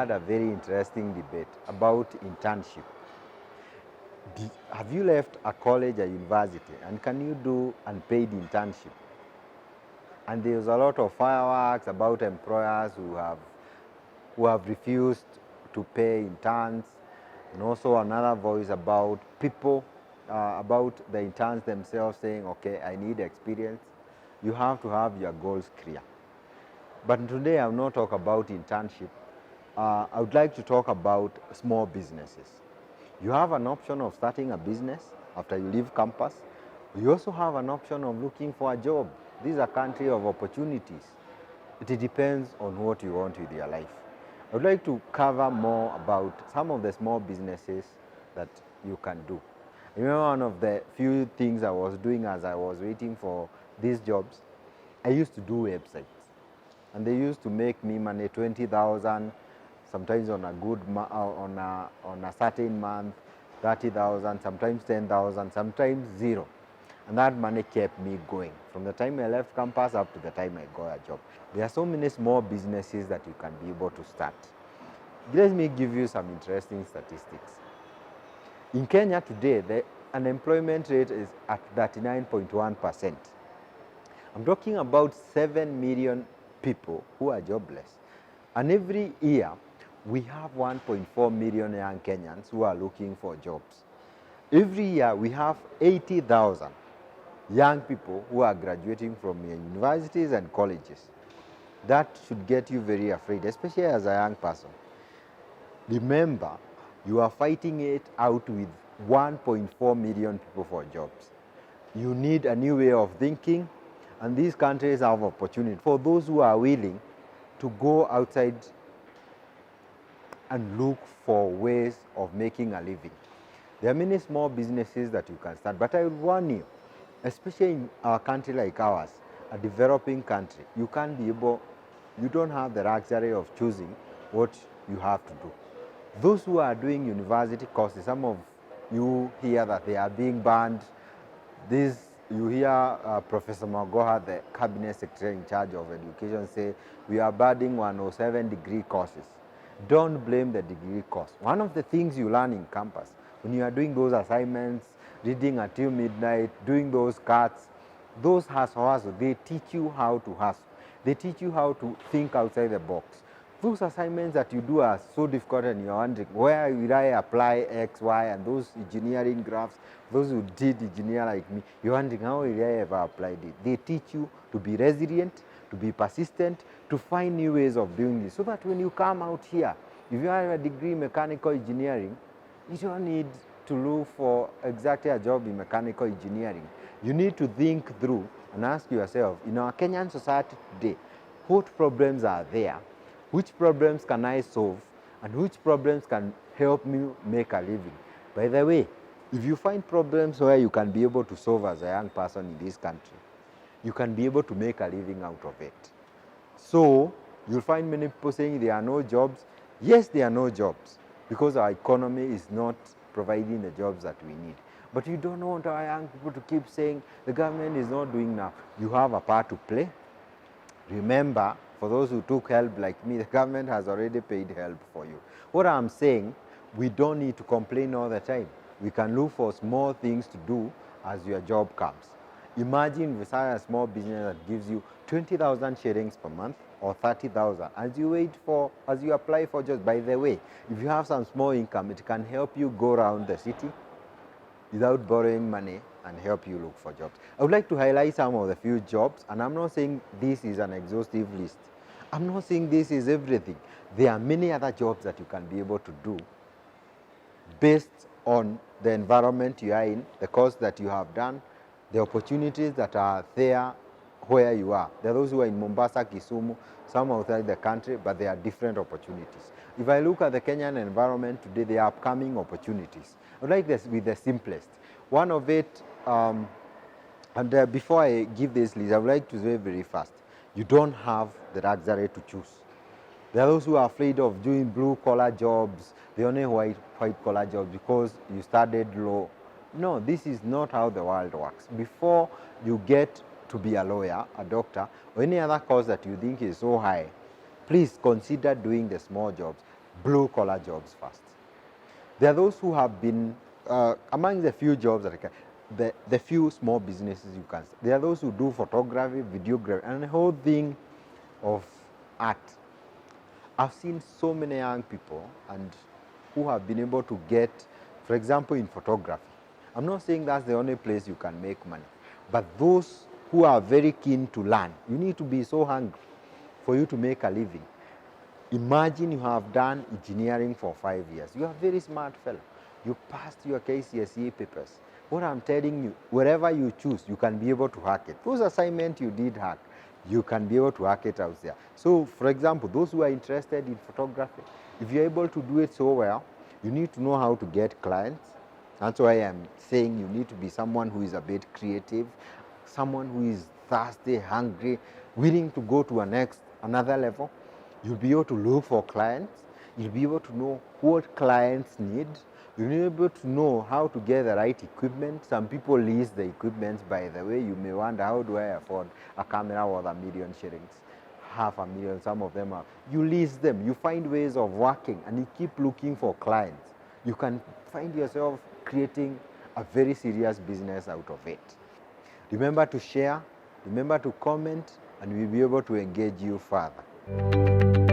had a very interesting debate about internship. Have you left a college or university and can you do unpaid internship? And there's a lot of fireworks about employers who have refused to pay interns, and also another voice about people, about the interns themselves saying, okay, I need experience. You have to have your goals clear. But today I will not talk about internship. I would like to talk about small businesses. You have an option of starting a business after you leave campus. You also have an option of looking for a job. This is a country of opportunities. It depends on what you want with your life. I would like to cover more about some of the small businesses that you can do. I remember one of the few things I was doing as I was waiting for these jobs, I used to do websites. And they used to make me money, 20,000, sometimes on a good on a certain month, 30,000, sometimes 10,000, sometimes zero. And that money kept me going from the time I left campus up to the time I got a job. There are so many small businesses that you can be able to start. Let me give you some interesting statistics. In Kenya today, the unemployment rate is at 39.1%. I'm talking about 7 million people who are jobless. And every year, we have 1.4 million young Kenyans who are looking for jobs. Every year, we have 80,000 young people who are graduating from universities and colleges. That should get you very afraid, especially as a young person. Remember, you are fighting it out with 1.4 million people for jobs. You need a new way of thinking, and these countries have opportunity for those who are willing to go outside and look for ways of making a living. There are many small businesses that you can start, but I would warn you, especially in a country like ours, a developing country, you don't have the luxury of choosing what you have to do. Those who are doing university courses, some of you hear that they are being banned. You hear Professor Magoha, the cabinet secretary in charge of education, say we are banning 107 degree courses. Don't blame the degree course. One of the things you learn in campus, when you are doing those assignments, reading until midnight, doing those cuts, those hustle, they teach you how to hustle. They teach you how to think outside the box. Those assignments that you do are so difficult and you're wondering, where will I apply X, Y, and those engineering graphs, those who did engineer like me, you're wondering, how will I ever apply it? They teach you to be resilient, to be persistent, to find new ways of doing this, so that when you come out here, if you have a degree in mechanical engineering, you don't need to look for exactly a job in mechanical engineering. You need to think through and ask yourself, in our Kenyan society today, what problems are there? Which problems can I solve? And which problems can help me make a living? By the way, if you find problems where you can be able to solve as a young person in this country, you can be able to make a living out of it. So, you'll find many people saying there are no jobs. Yes, there are no jobs because our economy is not providing the jobs that we need. But you don't want our young people to keep saying the government is not doing enough. You have a part to play. Remember, for those who took help like me, the government has already paid help for you. What I'm saying, we don't need to complain all the time. We can look for small things to do as your job comes. Imagine if you start a small business that gives you 20,000 shillings per month or 30,000 as you apply for jobs. By the way, if you have some small income, it can help you go around the city without borrowing money and help you look for jobs. I would like to highlight some of the few jobs, and I'm not saying this is an exhaustive list. I'm not saying this is everything. There are many other jobs that you can be able to do based on the environment you are in, the course that you have done, the opportunities that are there where you are. There are those who are in Mombasa, Kisumu, some outside the country, but there are different opportunities. If I look at the Kenyan environment today, there are upcoming opportunities. I would like this with the simplest. One of it, before I give this list, I would like to say very fast, you don't have the luxury to choose. There are those who are afraid of doing blue-collar jobs, the only white-collar jobs because you studied law. No, this is not how the world works. Before you get to be a lawyer, a doctor, or any other course that you think is so high, please consider doing the small jobs. blue-collar jobs first. There are those who have been, among the few jobs that I can, the few small businesses you can, there are those who do photography, videography, and the whole thing of art. I've seen so many young people and who have been able to get, for example, in photography. I'm not saying that's the only place you can make money, but those who are very keen to learn, you need to be so hungry for you to make a living. Imagine you have done engineering for 5 years. You are a very smart fellow. You passed your KCSE papers. What I'm telling you, wherever you choose, you can be able to hack it. Those assignments you did hack, you can be able to hack it out there. So, for example, those who are interested in photography, if you're able to do it so well, you need to know how to get clients. That's why I'm saying you need to be someone who is a bit creative, someone who is thirsty, hungry, willing to go to another level. You'll be able to look for clients. You'll be able to know what clients need. You'll be able to know how to get the right equipment. Some people lease the equipment, by the way. You may wonder, how do I afford a camera worth $1 million shillings? $500,000, some of them are. You lease them. You find ways of working, and you keep looking for clients. You can find yourself creating a very serious business out of it. Remember to share, remember to comment, and we'll be able to engage you further.